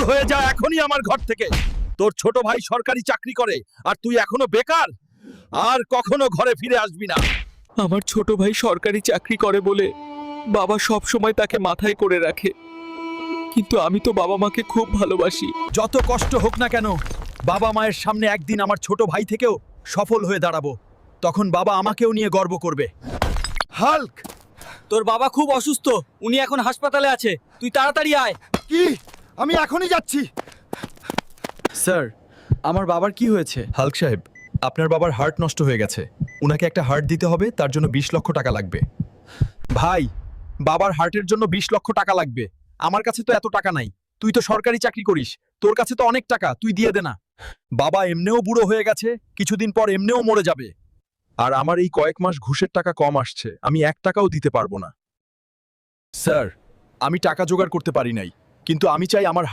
হয়ে যা এখনই আমার ঘর থেকে। তোর ছোট ভাই সরকারি চাকরি করে আর তুই এখনো বেকার। আর কখনো ঘরে ফিরে আসবি না। আমার ছোট ভাই সরকারি চাকরি করে বলে বাবা সব সময় তাকে মাথায় করে রাখে, কিন্তু আমি তো বাবা মাকে খুব ভালোবাসি। যত কষ্ট হোক না কেন, বাবা মায়ের সামনে একদিন আমার ছোট ভাই থেকেও সফল হয়ে দাঁড়াবো। তখন বাবা আমাকেও নিয়ে গর্ব করবে। হাল্ক, তোর বাবা খুব অসুস্থ, উনি এখন হাসপাতালে আছে, তুই তাড়াতাড়ি আয়। কি? আমি এখনই যাচ্ছি। স্যার, আমার বাবার কি হয়েছে? হাল্ক সাহেব, আপনার বাবার হার্ট নষ্ট হয়ে গেছে। উনাকে একটা হার্ট দিতে হবে, তার জন্য 20 লক্ষ টাকা লাগবে। ভাই, বাবার হার্টের জন্য 20 লক্ষ টাকা লাগবে। আমার কাছে তো এত টাকা নাই। তুই তো সরকারি চাকরি করিস, তোর কাছে তো অনেক টাকা, তুই দিয়ে দে না। বাবা এমনিও বুড়ো হয়ে গেছে, কিছুদিন পর এমনিও মরে যাবে। আর আমার এই কয়েক মাস ঘুষের টাকা কম আসছে, আমি 1 টাকাও দিতে পারবো না। স্যার, আমি টাকা জোগাড় করতে পারি নাই, কিন্তু আমি চাই আমার